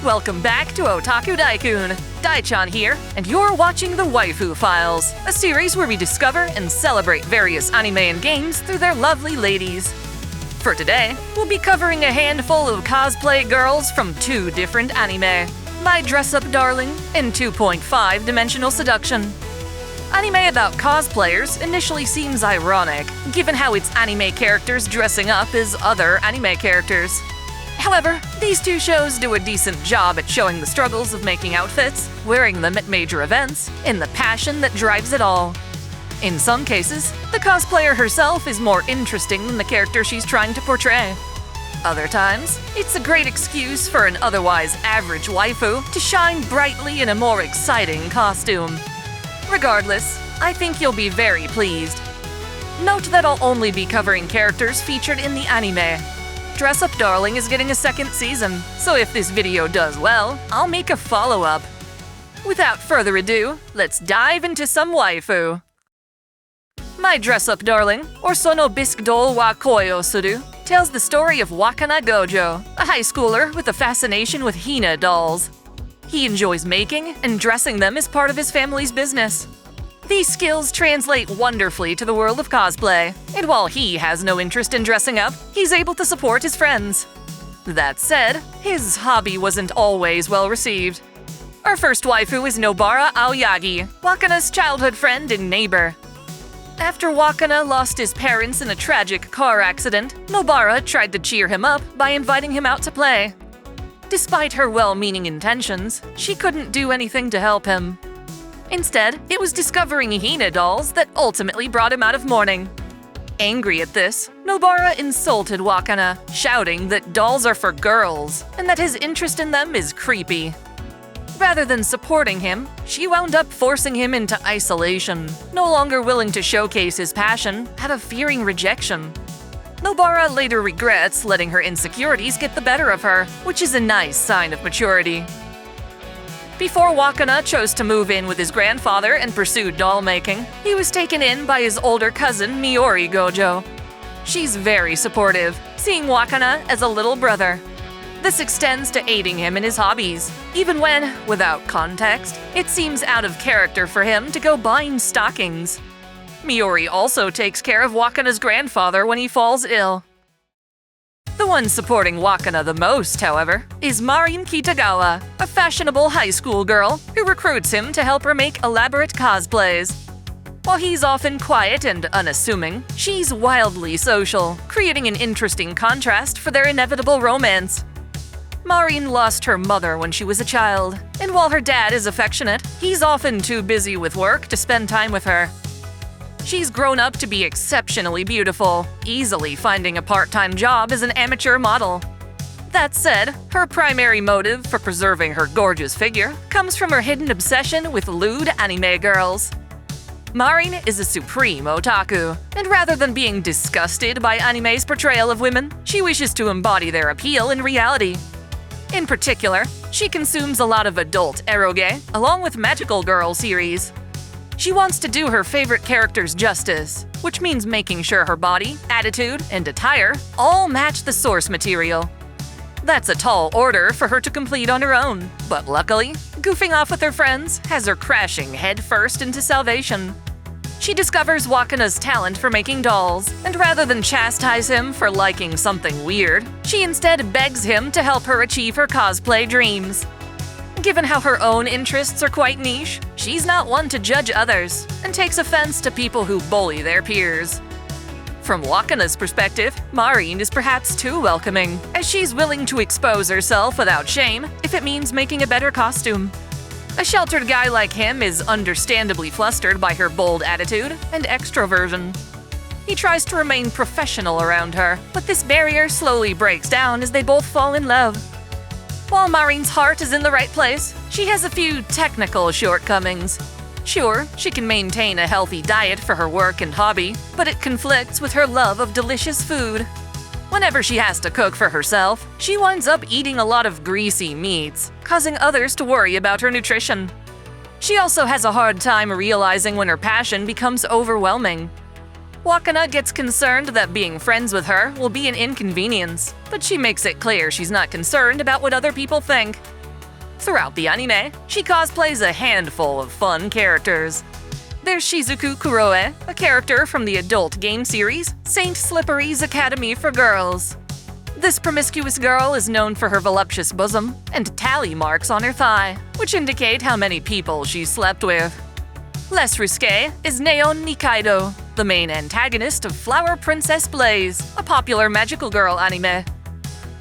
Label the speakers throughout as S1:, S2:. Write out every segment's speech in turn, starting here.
S1: Welcome back to OtakuDaiKun. Dai-chan here, and you're watching the Waifu Files, a series where we discover and celebrate various anime and games through their lovely ladies. For today, we'll be covering a handful of cosplay girls from two different anime, My Dress-Up Darling and 2.5 Dimensional Seduction. Anime about cosplayers initially seems ironic, given how its anime characters dressing up as other anime characters. However, these two shows do a decent job at showing the struggles of making outfits, wearing them at major events, and the passion that drives it all. In some cases, the cosplayer herself is more interesting than the character she's trying to portray. Other times, it's a great excuse for an otherwise average waifu to shine brightly in a more exciting costume. Regardless, I think you'll be very pleased. Note that I'll only be covering characters featured in the anime. Dress Up Darling is getting a second season, so if this video does well, I'll make a follow-up. Without further ado, let's dive into some waifu. My Dress Up Darling, or Sono Bisque Doll wa Koyo Suru, tells the story of Wakana Gojo, a high schooler with a fascination with Hina dolls. He enjoys making and dressing them as part of his family's business. These skills translate wonderfully to the world of cosplay, and while he has no interest in dressing up, he's able to support his friends. That said, his hobby wasn't always well received. Our first waifu is Nobara Aoyagi, Wakana's childhood friend and neighbor. After Wakana lost his parents in a tragic car accident, Nobara tried to cheer him up by inviting him out to play. Despite her well-meaning intentions, she couldn't do anything to help him. Instead, it was discovering Hina dolls that ultimately brought him out of mourning. Angry at this, Nobara insulted Wakana, shouting that dolls are for girls and that his interest in them is creepy. Rather than supporting him, she wound up forcing him into isolation, no longer willing to showcase his passion out of fearing rejection. Nobara later regrets letting her insecurities get the better of her, which is a nice sign of maturity. Before Wakana chose to move in with his grandfather and pursue doll making, he was taken in by his older cousin Miori Gojo. She's very supportive, seeing Wakana as a little brother. This extends to aiding him in his hobbies, even when, without context, it seems out of character for him to go buying stockings. Miori also takes care of Wakana's grandfather when he falls ill. The one supporting Wakana the most, however, is Marin Kitagawa, a fashionable high school girl who recruits him to help her make elaborate cosplays. While he's often quiet and unassuming, she's wildly social, creating an interesting contrast for their inevitable romance. Marin lost her mother when she was a child, and while her dad is affectionate, he's often too busy with work to spend time with her. She's grown up to be exceptionally beautiful, easily finding a part-time job as an amateur model. That said, her primary motive for preserving her gorgeous figure comes from her hidden obsession with lewd anime girls. Marin is a supreme otaku, and rather than being disgusted by anime's portrayal of women, she wishes to embody their appeal in reality. In particular, she consumes a lot of adult eroge, along with magical girl series. She wants to do her favorite characters justice, which means making sure her body, attitude, and attire all match the source material. That's a tall order for her to complete on her own, but luckily, goofing off with her friends has her crashing headfirst into salvation. She discovers Wakana's talent for making dolls, and rather than chastise him for liking something weird, she instead begs him to help her achieve her cosplay dreams. Given how her own interests are quite niche, she's not one to judge others, and takes offense to people who bully their peers. From Wakana's perspective, Marin is perhaps too welcoming, as she's willing to expose herself without shame if it means making a better costume. A sheltered guy like him is understandably flustered by her bold attitude and extroversion. He tries to remain professional around her, but this barrier slowly breaks down as they both fall in love. While Marin's heart is in the right place, she has a few technical shortcomings. Sure, she can maintain a healthy diet for her work and hobby, but it conflicts with her love of delicious food. Whenever she has to cook for herself, she winds up eating a lot of greasy meats, causing others to worry about her nutrition. She also has a hard time realizing when her passion becomes overwhelming. Wakana gets concerned that being friends with her will be an inconvenience, but she makes it clear she's not concerned about what other people think. Throughout the anime, she cosplays a handful of fun characters. There's Shizuku Kuroe, a character from the adult game series Saint Slippery's Academy for Girls. This promiscuous girl is known for her voluptuous bosom and tally marks on her thigh, which indicate how many people she slept with. Less risque is Neon Nikaido, the main antagonist of Flower Princess Blaze, a popular magical girl anime.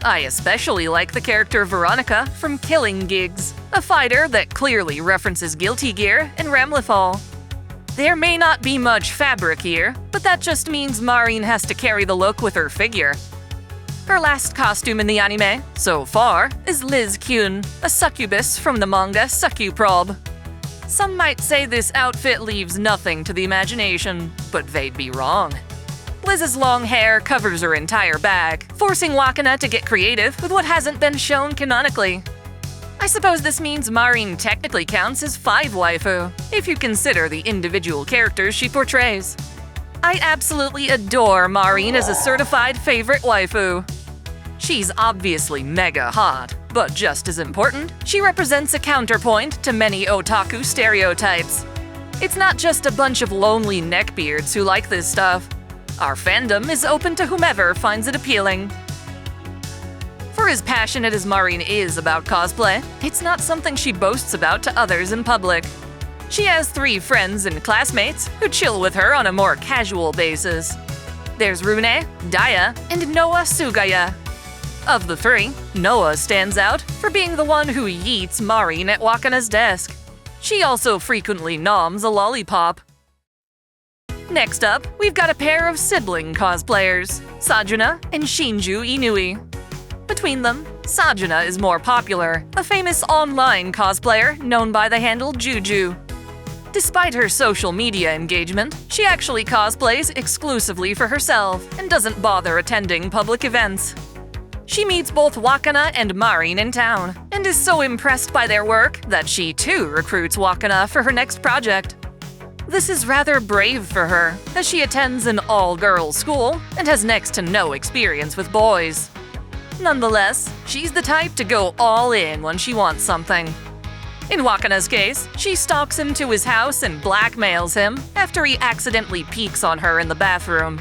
S1: I especially like the character Veronica from Killing Gigs, a fighter that clearly references Guilty Gear and Ramlethal. There may not be much fabric here, but that just means Marin has to carry the look with her figure. Her last costume in the anime, so far, is Liz Kyun, a succubus from the manga Succuprob. Some might say this outfit leaves nothing to the imagination, but they'd be wrong. Liz's long hair covers her entire back, forcing Wakana to get creative with what hasn't been shown canonically. I suppose this means Marin technically counts as 5 waifu, if you consider the individual characters she portrays. I absolutely adore Marin as a certified favorite waifu. She's obviously mega hot, but just as important, she represents a counterpoint to many otaku stereotypes. It's not just a bunch of lonely neckbeards who like this stuff. Our fandom is open to whomever finds it appealing. For as passionate as Marin is about cosplay, it's not something she boasts about to others in public. She has 3 friends and classmates who chill with her on a more casual basis. There's Rune, Daia, and Nowa Sugaya. Of the 3, Nowa stands out for being the one who yeets Marin at Wakana's desk. She also frequently noms a lollipop. Next up, we've got a pair of sibling cosplayers, Sajuna and Shinju Inui. Between them, Sajuna is more popular, a famous online cosplayer known by the handle Juju. Despite her social media engagement, she actually cosplays exclusively for herself and doesn't bother attending public events. She meets both Wakana and Marin in town, and is so impressed by their work that she too recruits Wakana for her next project. This is rather brave for her, as she attends an all-girls school and has next to no experience with boys. Nonetheless, she's the type to go all in when she wants something. In Wakana's case, she stalks him to his house and blackmails him after he accidentally peeks on her in the bathroom.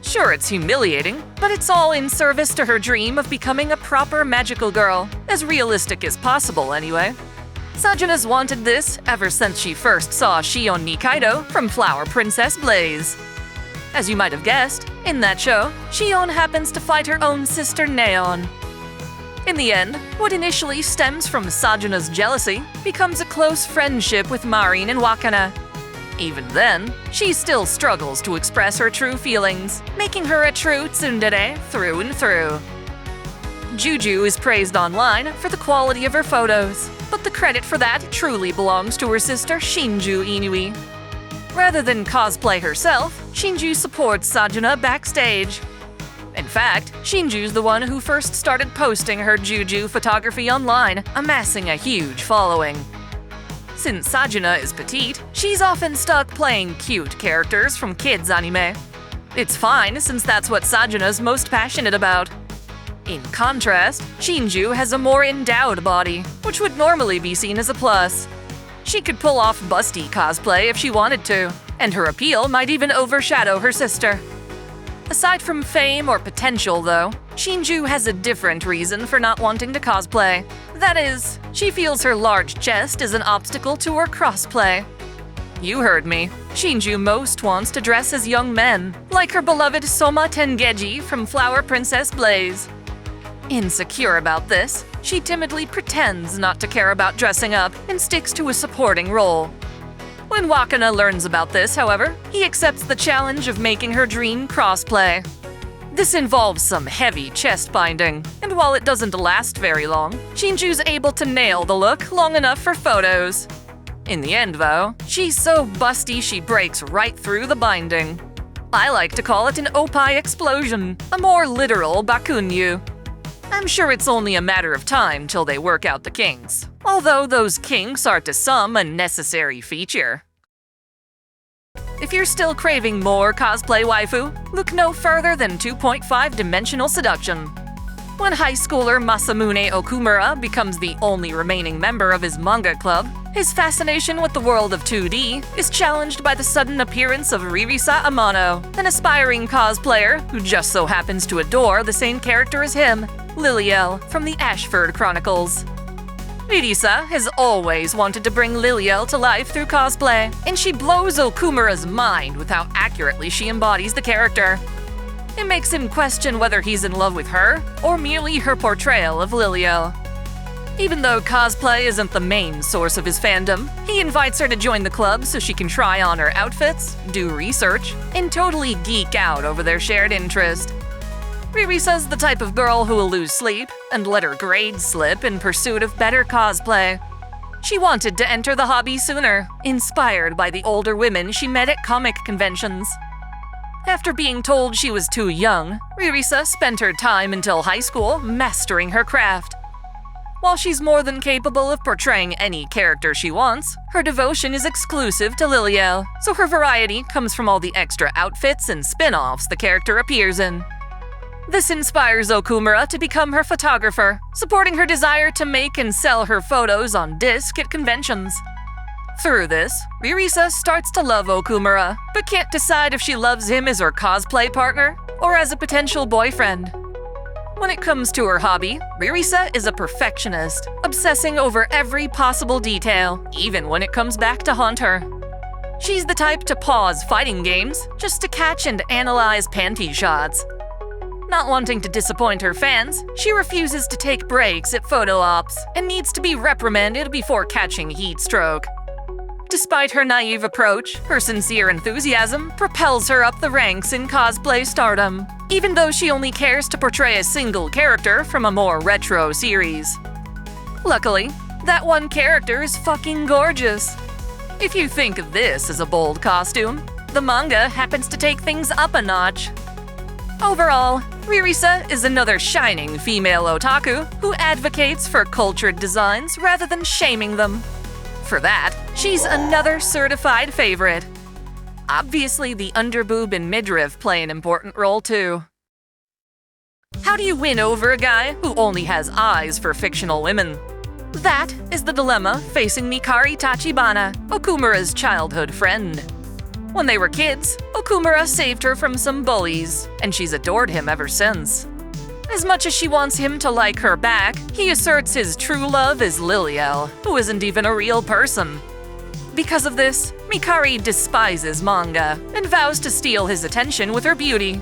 S1: Sure, it's humiliating, but it's all in service to her dream of becoming a proper magical girl, as realistic as possible anyway. Sajuna's wanted this ever since she first saw Shion Nikaido from Flower Princess Blaze. As you might have guessed, in that show, Shion happens to fight her own sister Neon. In the end, what initially stems from Sajuna's jealousy becomes a close friendship with Marin and Wakana. Even then, she still struggles to express her true feelings, making her a true tsundere through and through. Juju is praised online for the quality of her photos, but the credit for that truly belongs to her sister Shinju Inui. Rather than cosplay herself, Shinju supports Sajuna backstage. In fact, Shinju's the one who first started posting her Juju photography online, amassing a huge following. Since Sajuna is petite, she's often stuck playing cute characters from kids' anime. It's fine, since that's what Sajuna's most passionate about. In contrast, Shinju has a more endowed body, which would normally be seen as a plus. She could pull off busty cosplay if she wanted to, and her appeal might even overshadow her sister. Aside from fame or potential, though, Shinju has a different reason for not wanting to cosplay. That is, she feels her large chest is an obstacle to her crossplay. You heard me. Shinju most wants to dress as young men, like her beloved Soma Tengeji from Flower Princess Blaze. Insecure about this, she timidly pretends not to care about dressing up and sticks to a supporting role. When Wakana learns about this, however, he accepts the challenge of making her dream crossplay. This involves some heavy chest binding, and while it doesn't last very long, Shinju's able to nail the look long enough for photos. In the end, though, she's so busty she breaks right through the binding. I like to call it an opai explosion, a more literal bakunyu. I'm sure it's only a matter of time till they work out the kinks, although those kinks are to some a necessary feature. If you're still craving more cosplay waifu, look no further than 2.5 Dimensional Seduction. When high schooler Masamune Okumura becomes the only remaining member of his manga club, his fascination with the world of 2D is challenged by the sudden appearance of Ririsa Amano, an aspiring cosplayer who just so happens to adore the same character as him, Liliel, from the Ashford Chronicles. Ririsa has always wanted to bring Liliel to life through cosplay, and she blows Okumura's mind with how accurately she embodies the character. It makes him question whether he's in love with her or merely her portrayal of Liliel. Even though cosplay isn't the main source of his fandom, he invites her to join the club so she can try on her outfits, do research, and totally geek out over their shared interest. Ririsa's the type of girl who will lose sleep and let her grades slip in pursuit of better cosplay. She wanted to enter the hobby sooner, inspired by the older women she met at comic conventions. After being told she was too young, Ririsa spent her time until high school mastering her craft. While she's more than capable of portraying any character she wants, her devotion is exclusive to Liliel, so her variety comes from all the extra outfits and spin-offs the character appears in. This inspires Okumura to become her photographer, supporting her desire to make and sell her photos on disc at conventions. Through this, Ririsa starts to love Okumura, but can't decide if she loves him as her cosplay partner or as a potential boyfriend. When it comes to her hobby, Ririsa is a perfectionist, obsessing over every possible detail, even when it comes back to haunt her. She's the type to pause fighting games just to catch and analyze panty shots. Not wanting to disappoint her fans, she refuses to take breaks at photo ops and needs to be reprimanded before catching heat stroke. Despite her naive approach, her sincere enthusiasm propels her up the ranks in cosplay stardom, even though she only cares to portray a single character from a more retro series. Luckily, that one character is fucking gorgeous. If you think of this as a bold costume, the manga happens to take things up a notch. Overall, Ririsa is another shining female otaku who advocates for cultured designs rather than shaming them. For that, she's another certified favorite. Obviously, the underboob and midriff play an important role too. How do you win over a guy who only has eyes for fictional women? That is the dilemma facing Mikari Tachibana, Okumura's childhood friend. When they were kids, Okumura saved her from some bullies, and she's adored him ever since. As much as she wants him to like her back, he asserts his true love is Liliel, who isn't even a real person. Because of this, Mikari despises manga and vows to steal his attention with her beauty.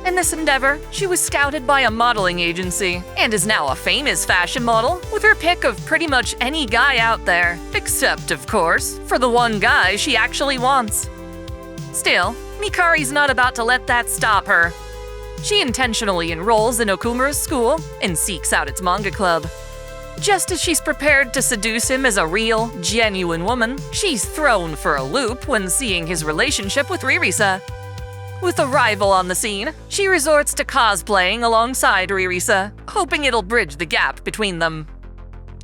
S1: In this endeavor, she was scouted by a modeling agency and is now a famous fashion model with her pick of pretty much any guy out there, except, of course, for the one guy she actually wants. Still, Mikari's not about to let that stop her. She intentionally enrolls in Okumura's school and seeks out its manga club. Just as she's prepared to seduce him as a real, genuine woman, she's thrown for a loop when seeing his relationship with Ririsa. With a rival on the scene, she resorts to cosplaying alongside Ririsa, hoping it'll bridge the gap between them.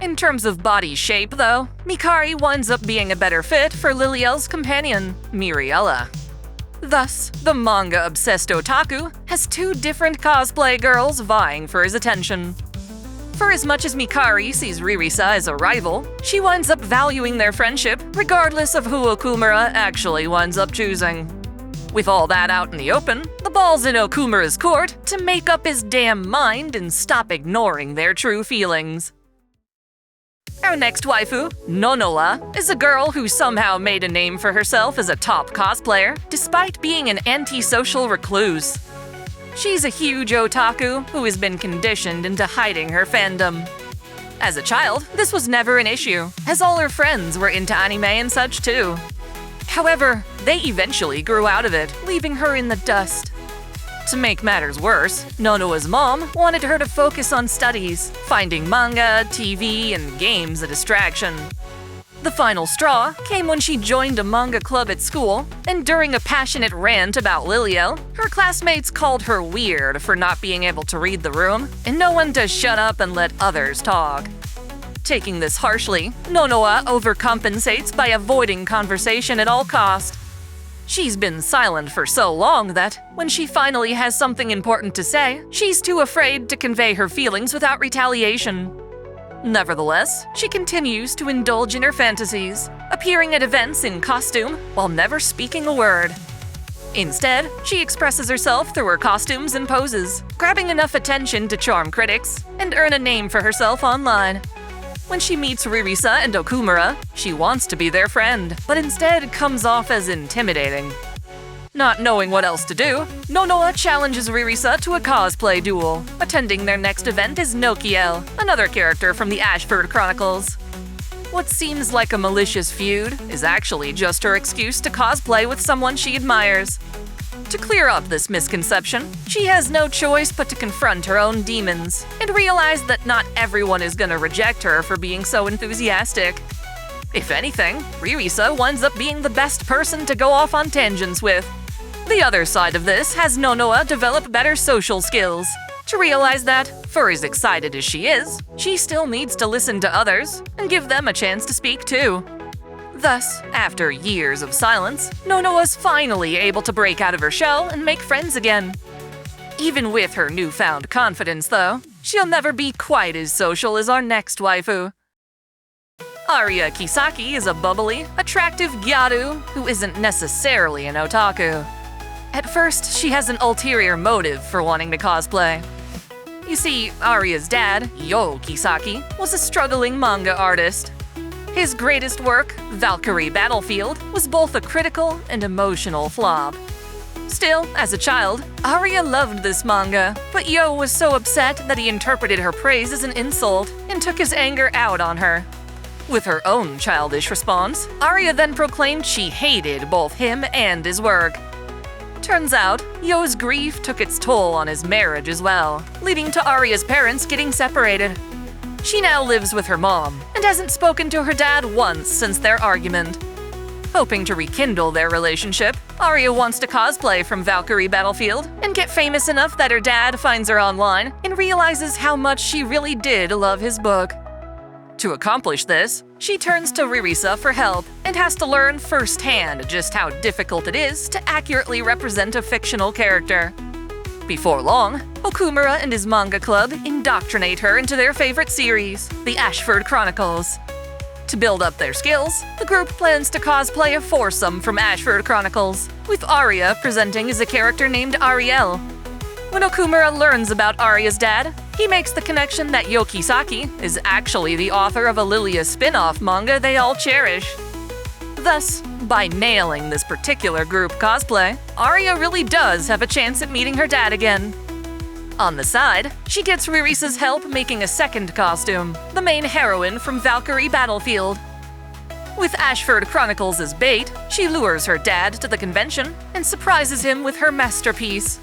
S1: In terms of body shape, though, Mikari winds up being a better fit for Liliel's companion, Miriella. Thus, the manga-obsessed otaku has two different cosplay girls vying for his attention. For as much as Mikari sees Ririsa as a rival, she winds up valuing their friendship regardless of who Okumura actually winds up choosing. With all that out in the open, the ball's in Okumura's court to make up his damn mind and stop ignoring their true feelings. Our next waifu, Nonoa, is a girl who somehow made a name for herself as a top cosplayer, despite being an antisocial recluse. She's a huge otaku who has been conditioned into hiding her fandom. As a child, this was never an issue, as all her friends were into anime and such too. However, they eventually grew out of it, leaving her in the dust. To make matters worse, Nonoa's mom wanted her to focus on studies, finding manga, TV, and games a distraction. The final straw came when she joined a manga club at school, and during a passionate rant about Liliel, her classmates called her weird for not being able to read the room, and no one to shut up and let others talk. Taking this harshly, Nonoa overcompensates by avoiding conversation at all costs. She's been silent for so long that, when she finally has something important to say, she's too afraid to convey her feelings without retaliation. Nevertheless, she continues to indulge in her fantasies, appearing at events in costume while never speaking a word. Instead, she expresses herself through her costumes and poses, grabbing enough attention to charm critics and earn a name for herself online. When she meets Ririsa and Okumura, she wants to be their friend, but instead comes off as intimidating. Not knowing what else to do, Nonoa challenges Ririsa to a cosplay duel. Attending their next event is Nokiel, another character from the Ashford Chronicles. What seems like a malicious feud is actually just her excuse to cosplay with someone she admires. To clear up this misconception, she has no choice but to confront her own demons and realize that not everyone is gonna reject her for being so enthusiastic. If anything, Ririsa winds up being the best person to go off on tangents with. The other side of this has Nonoa develop better social skills, to realize that, for as excited as she is, she still needs to listen to others and give them a chance to speak too. Thus, after years of silence, Nonoa's finally able to break out of her shell and make friends again. Even with her newfound confidence, though, she'll never be quite as social as our next waifu. Aria Kisaki is a bubbly, attractive gyaru who isn't necessarily an otaku. At first, she has an ulterior motive for wanting to cosplay. You see, Aria's dad, Yo Kisaki, was a struggling manga artist. His greatest work, Valkyrie Battlefield, was both a critical and emotional flop. Still, as a child, Aria loved this manga, but Yo was so upset that he interpreted her praise as an insult and took his anger out on her. With her own childish response, Aria then proclaimed she hated both him and his work. Turns out, Yo's grief took its toll on his marriage as well, leading to Aria's parents getting separated. She now lives with her mom and hasn't spoken to her dad once since their argument. Hoping to rekindle their relationship, Aria wants to cosplay from Valkyrie Battlefield and get famous enough that her dad finds her online and realizes how much she really did love his book. To accomplish this, she turns to Ririsa for help and has to learn firsthand just how difficult it is to accurately represent a fictional character. Before long, Okumura and his manga club indoctrinate her into their favorite series, the Ashford Chronicles. To build up their skills, the group plans to cosplay a foursome from Ashford Chronicles, with Aria presenting as a character named Ariel. When Okumura learns about Aria's dad, he makes the connection that Yo Kisaki is actually the author of a Lilia spin-off manga they all cherish. Thus, by nailing this particular group cosplay, Aria really does have a chance at meeting her dad again. On the side, she gets Ririsa's help making a second costume, the main heroine from Valkyrie Battlefield. With Ashford Chronicles as bait, she lures her dad to the convention and surprises him with her masterpiece.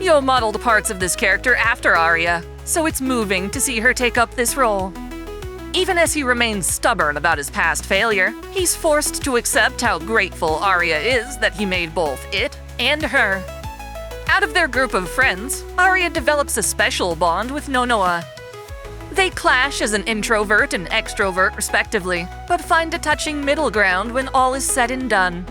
S1: Yo modeled parts of this character after Aria, so it's moving to see her take up this role. Even as he remains stubborn about his past failure, he's forced to accept how grateful Aria is that he made both it and her. Out of their group of friends, Aria develops a special bond with Nonoa. They clash as an introvert and extrovert respectively, but find a touching middle ground when all is said and done.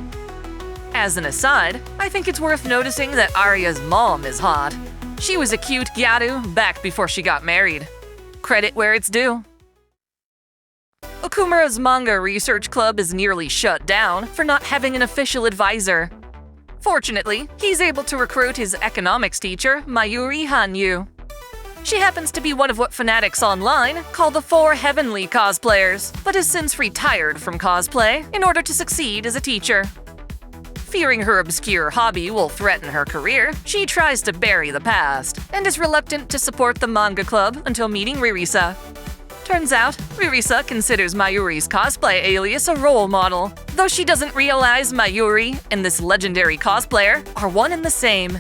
S1: As an aside, I think it's worth noticing that Aria's mom is hot. She was a cute gyaru back before she got married. Credit where it's due. Okumura's manga research club is nearly shut down for not having an official advisor. Fortunately, he's able to recruit his economics teacher, Mayuri Hanyu. She happens to be one of what fanatics online call the Four Heavenly Cosplayers, but has since retired from cosplay in order to succeed as a teacher. Fearing her obscure hobby will threaten her career, she tries to bury the past and is reluctant to support the manga club until meeting Ririsa. Turns out, Ririsa considers Mayuri's cosplay alias a role model, though she doesn't realize Mayuri and this legendary cosplayer are one and the same.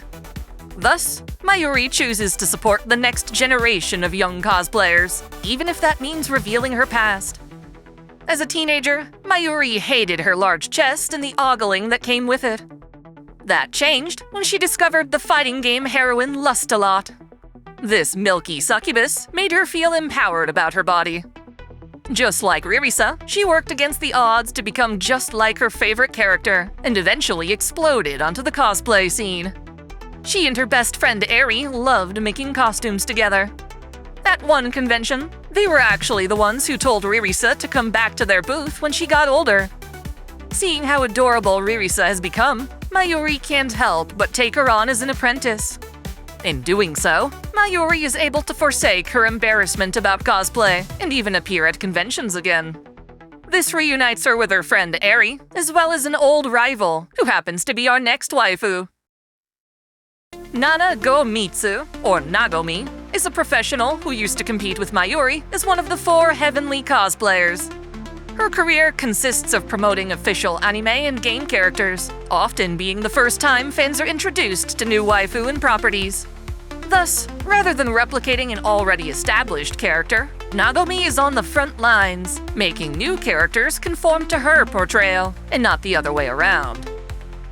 S1: Thus, Mayuri chooses to support the next generation of young cosplayers, even if that means revealing her past. As a teenager, Mayuri hated her large chest and the ogling that came with it. That changed when she discovered the fighting game heroine Lust-A-Lot. This milky succubus made her feel empowered about her body. Just like Ririsa, she worked against the odds to become just like her favorite character, and eventually exploded onto the cosplay scene. She and her best friend Eri loved making costumes together. At one convention, they were actually the ones who told Ririsa to come back to their booth when she got older. Seeing how adorable Ririsa has become, Mayuri can't help but take her on as an apprentice. In doing so, Mayuri is able to forsake her embarrassment about cosplay and even appear at conventions again. This reunites her with her friend Eri, as well as an old rival, who happens to be our next waifu. Nagomitsu, or Nagomi, is a professional who used to compete with Mayuri as one of the 4 heavenly cosplayers. Her career consists of promoting official anime and game characters, often being the first time fans are introduced to new waifu and properties. Thus, rather than replicating an already established character, Nagomi is on the front lines, making new characters conform to her portrayal, and not the other way around.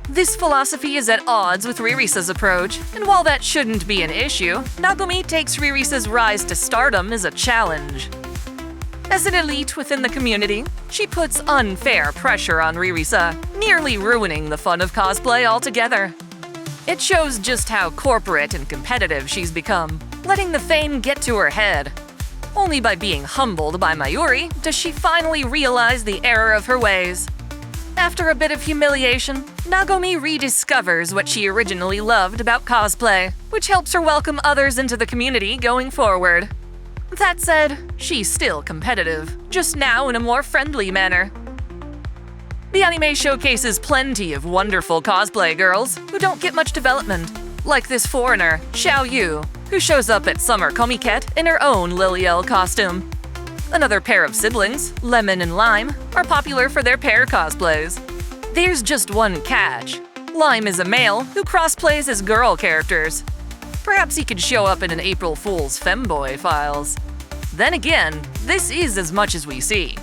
S1: This philosophy is at odds with Ririsa's approach, and while that shouldn't be an issue, Nagomi takes Ririsa's rise to stardom as a challenge. As an elite within the community, she puts unfair pressure on Ririsa, nearly ruining the fun of cosplay altogether. It shows just how corporate and competitive she's become, letting the fame get to her head. Only by being humbled by Mayuri does she finally realize the error of her ways. After a bit of humiliation, Nagomi rediscovers what she originally loved about cosplay, which helps her welcome others into the community going forward. That said, she's still competitive, just now in a more friendly manner. The anime showcases plenty of wonderful cosplay girls who don't get much development, like this foreigner, Xiao Yu, who shows up at Summer Comiket in her own Liliel costume. Another pair of siblings, Lemon and Lime, are popular for their pair cosplays. There's just one catch. Lime is a male who crossplays as girl characters. Perhaps he could show up in an April Fool's Femboy Files. Then again, this is as much as we see.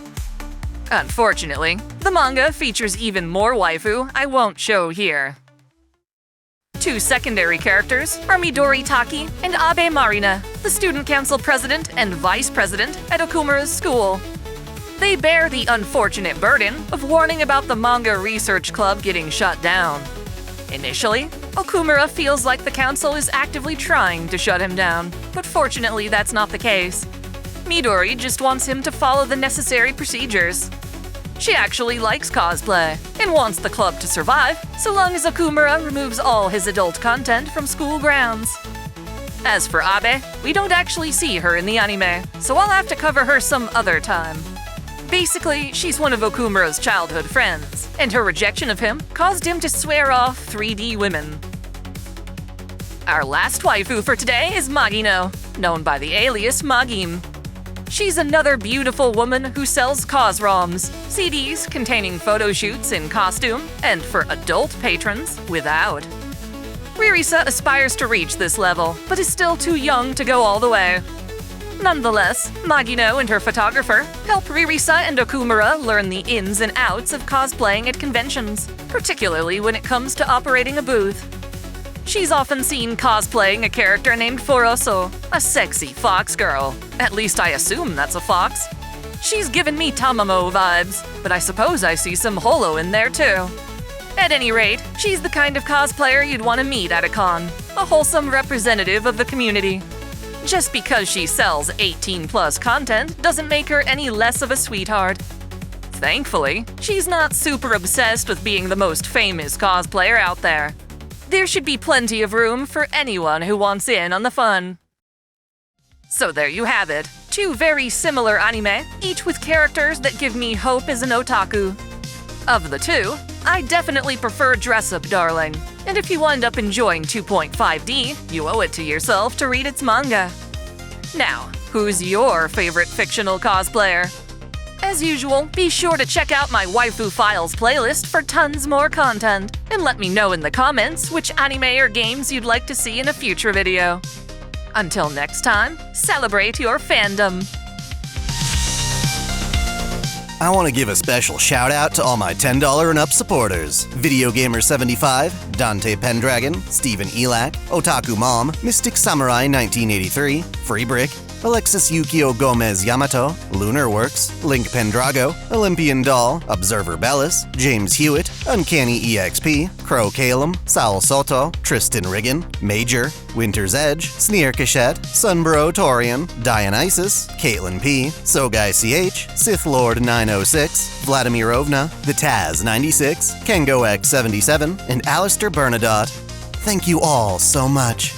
S1: Unfortunately, the manga features even more waifu I won't show here. 2 secondary characters are Midori Taki and Abe Marina, the student council president and vice president at Okumura's school. They bear the unfortunate burden of warning about the manga research club getting shut down. Initially, Okumura feels like the council is actively trying to shut him down, but fortunately that's not the case. Midori just wants him to follow the necessary procedures. She actually likes cosplay and wants the club to survive, so long as Okumura removes all his adult content from school grounds. As for Abe, we don't actually see her in the anime, so I'll have to cover her some other time. Basically, she's one of Okumura's childhood friends, and her rejection of him caused him to swear off 3D women. Our last waifu for today is Magino, known by the alias Magim. She's another beautiful woman who sells cos-roms, CDs containing photo shoots in costume, and for adult patrons, without. Ririsa aspires to reach this level, but is still too young to go all the way. Nonetheless, Magino and her photographer help Ririsa and Okumura learn the ins and outs of cosplaying at conventions, particularly when it comes to operating a booth. She's often seen cosplaying a character named Foroso, a sexy fox girl. At least I assume that's a fox. She's given me Tamamo vibes, but I suppose I see some holo in there too. At any rate, she's the kind of cosplayer you'd want to meet at a con, a wholesome representative of the community. Just because she sells 18+ content doesn't make her any less of a sweetheart. Thankfully, she's not super obsessed with being the most famous cosplayer out there. There should be plenty of room for anyone who wants in on the fun. So there you have it, 2 very similar anime, each with characters that give me hope as an otaku. Of the 2, I definitely prefer Dress Up Darling, and if you wind up enjoying 2.5D, you owe it to yourself to read its manga. Now, who's your favorite fictional cosplayer? As usual, be sure to check out my Waifu Files playlist for tons more content, and let me know in the comments which anime or games you'd like to see in a future video. Until next time, celebrate your fandom!
S2: I want to give a special shout out to all my $10 and up supporters. Video Gamer 75, Dante Pendragon, Steven Elak, Otaku Mom, Mystic Samurai 1983, Free Brick, Alexis Yukio Gomez Yamato, Lunar Works, Link Pendrago, Olympian Doll, Observer Bellis, James Hewitt, Uncanny EXP, Crow Calum, Sal Soto, Tristan Riggin, Major, Winter's Edge, Sneer Cachette, Sunbro Torian, Dionysus, Caitlin P, Sogai CH, Sith Lord 906, Vladimirovna, The Taz 96, Kengo X 77, and Alistair Bernadotte. Thank you all so much.